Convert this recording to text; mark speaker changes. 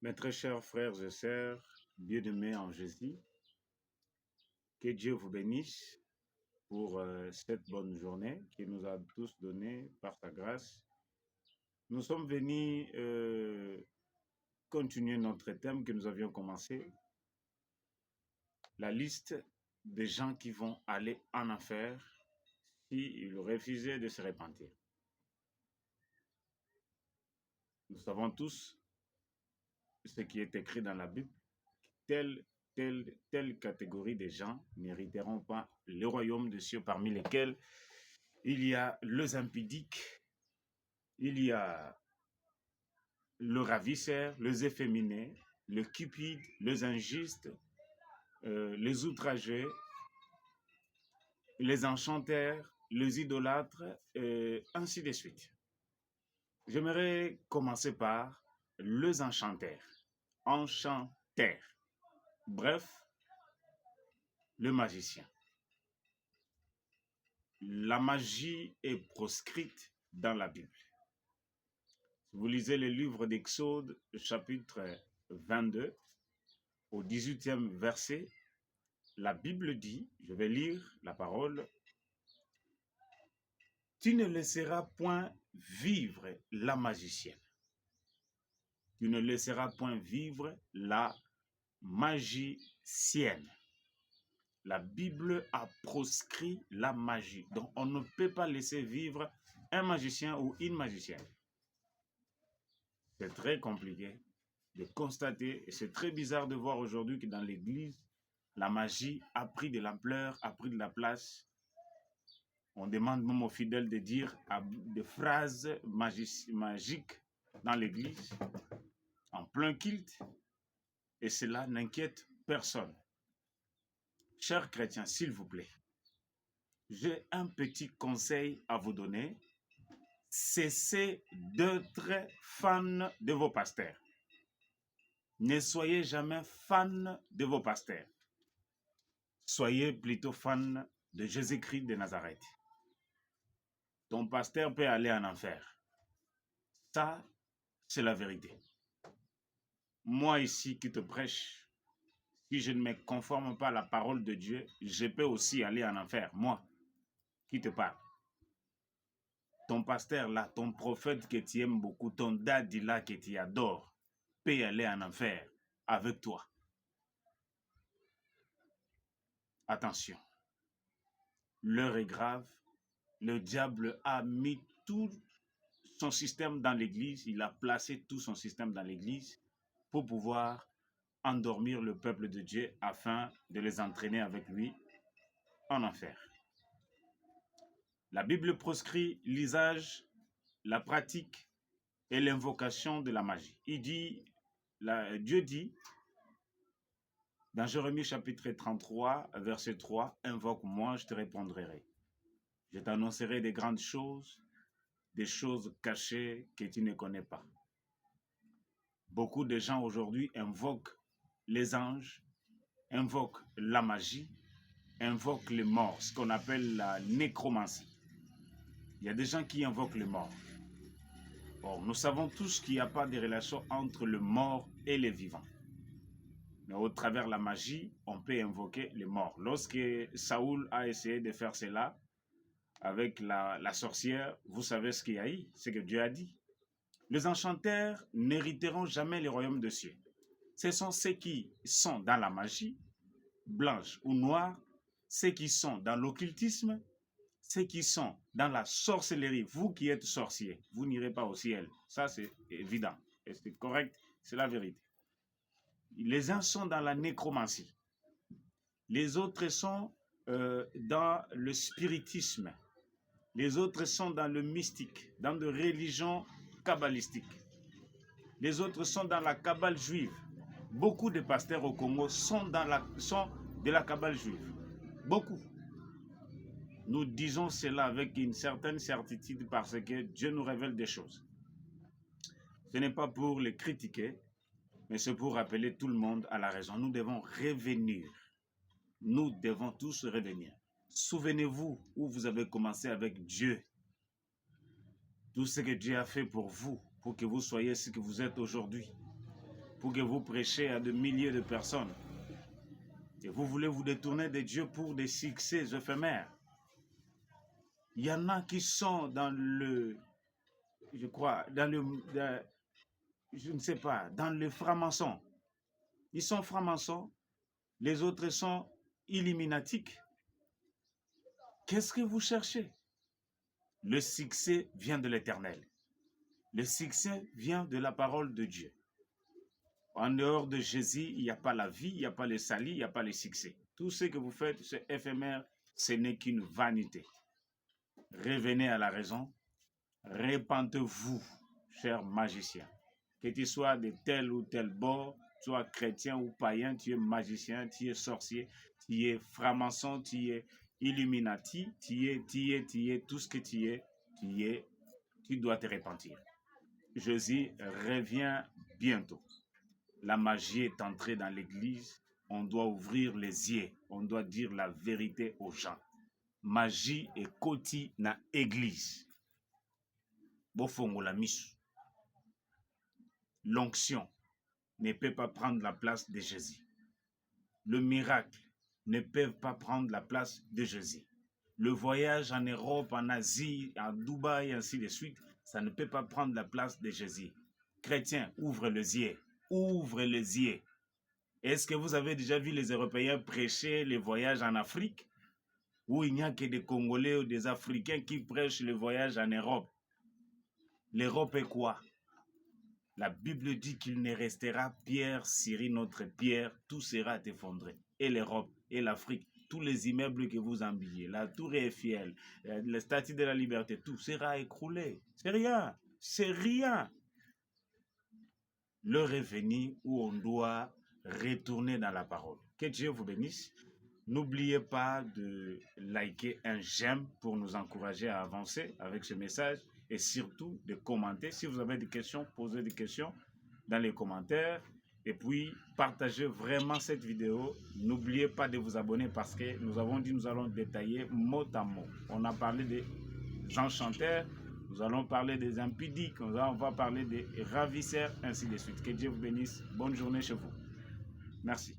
Speaker 1: Mes très chers frères et sœurs, bien-aimés en Jésus, que Dieu vous bénisse pour cette bonne journée qu'il nous a tous donnée par sa grâce. Nous sommes venus continuer notre thème que nous avions commencé, la liste des gens qui vont aller en enfer s'ils refusaient de se repentir. Nous savons tous ce qui est écrit dans la Bible. Telle catégorie de gens n'hériteront pas le royaume des cieux, parmi lesquels il y a les impudiques, il y a le ravisseur, les efféminés, le cupide, les injustes, les outragés, les enchanteurs, les idolâtres, et ainsi de suite. J'aimerais commencer par les enchanteurs. Enchanteurs. Bref, le magicien. La magie est proscrite dans la Bible. Si vous lisez le livre d'Exode, chapitre 22, au 18e verset, la Bible dit, je vais lire la parole, « Tu ne laisseras point vivre la magicienne. Tu ne laisseras point vivre la magicienne. » La Bible a proscrit la magie. Donc, on ne peut pas laisser vivre un magicien ou une magicienne. C'est très compliqué de constater, et c'est très bizarre de voir aujourd'hui que dans l'Église, la magie a pris de l'ampleur, a pris de la place. On demande même aux fidèles de dire des phrases magiques dans l'Église, en plein culte, et cela n'inquiète personne. Chers chrétiens, s'il vous plaît, j'ai un petit conseil à vous donner. Cessez d'être fan de vos pasteurs. Ne soyez jamais fan de vos pasteurs. Soyez plutôt fan de Jésus-Christ de Nazareth. Ton pasteur peut aller en enfer. Ça, c'est la vérité. Moi ici qui te prêche, si je ne me conforme pas à la parole de Dieu, je peux aussi aller en enfer. Moi, qui te parle. Ton pasteur là, ton prophète que tu aimes beaucoup, ton daddy là que tu adores, peut aller en enfer avec toi. Attention, l'heure est grave. Le diable a mis tout son système dans l'église, il a placé tout son système dans l'église pour pouvoir endormir le peuple de Dieu afin de les entraîner avec lui en enfer. La Bible proscrit l'usage, la pratique et l'invocation de la magie. Dieu dit dans Jérémie chapitre 33, verset 3, « Invoque-moi, je te répondrai. Je t'annoncerai des grandes choses, des choses cachées que tu ne connais pas. » Beaucoup de gens aujourd'hui invoquent les anges, invoquent la magie, invoquent les morts, ce qu'on appelle la nécromancie. Il y a des gens qui invoquent les morts. Or, nous savons tous qu'il n'y a pas de relation entre le mort et les vivants. Mais au travers de la magie, on peut invoquer les morts. Lorsque Saoul a essayé de faire cela avec la sorcière, vous savez ce qu'il y a eu, ce que Dieu a dit. Les enchanteurs n'hériteront jamais le royaume des cieux. Ce sont ceux qui sont dans la magie, blanche ou noire, ceux qui sont dans l'occultisme, ceux qui sont dans la sorcellerie. Vous qui êtes sorcier, vous n'irez pas au ciel. Ça, c'est évident. Et c'est correct, c'est la vérité. Les uns sont dans la nécromancie. Les autres sont dans le spiritisme. Les autres sont dans le mystique, dans de religions kabbalistiques. Les autres sont dans la kabbale juive. Beaucoup de pasteurs au Congo sont de la kabbale juive. Beaucoup. Nous disons cela avec une certaine certitude parce que Dieu nous révèle des choses. Ce n'est pas pour les critiquer, mais c'est pour rappeler tout le monde à la raison. Nous devons revenir. Nous devons tous revenir. Souvenez-vous où vous avez commencé avec Dieu. Tout ce que Dieu a fait pour vous, pour que vous soyez ce que vous êtes aujourd'hui. pour que vous prêchiez à de milliers de personnes. Et vous voulez vous détourner de Dieu pour des succès éphémères. Il y en a qui sont dans le, je crois, je ne sais pas, dans le franc-maçon. Ils sont francs-maçons, les autres sont illuminatiques. Qu'est-ce que vous cherchez? Le succès vient de l'Éternel. Le succès vient de la parole de Dieu. En dehors de Jésus, il n'y a pas la vie, il n'y a pas le salut, il n'y a pas le succès. Tout ce que vous faites, c'est éphémère, ce n'est qu'une vanité. Revenez à la raison, répentez-vous, chers magiciens. Que tu sois de tel ou tel bord, soit chrétien ou païen, tu es magicien, tu es sorcier, tu es franc-maçon, tu es illuminati, tu es tout ce que tu dois te repentir. Jésus revient bientôt. La magie est entrée dans l'église. On doit ouvrir les yeux. On doit dire la vérité aux gens. Magie et koti na église. Bofongo la misu. L'onction ne peut pas prendre la place de Jésus. Le miracle ne peut pas prendre la place de Jésus. Le voyage en Europe, en Asie, en Dubaï, ainsi de suite, ça ne peut pas prendre la place de Jésus. Chrétiens, ouvrez les yeux. Ouvrez les yeux. Est-ce que vous avez déjà vu les Européens prêcher les voyages en Afrique? Où il n'y a que des Congolais ou des Africains qui prêchent le voyage en Europe? L'Europe est quoi? La Bible dit qu'il ne restera pierre sur notre pierre, tout sera effondré. Et l'Europe, et l'Afrique, tous les immeubles que vous enviez, la tour Eiffel, le statue de la liberté, tout sera écroulé. C'est rien, c'est rien. L'heure est venue où on doit retourner dans la parole. Que Dieu vous bénisse. N'oubliez pas de liker un j'aime pour nous encourager à avancer avec ce message et surtout de commenter. Si vous avez des questions, posez des questions dans les commentaires et puis partagez vraiment cette vidéo. N'oubliez pas de vous abonner parce que nous avons dit nous allons détailler mot à mot. On a parlé des enchanteurs. Nous allons parler des impudiques, on va parler des ravisseurs, ainsi de suite. Que Dieu vous bénisse. Bonne journée chez vous. Merci.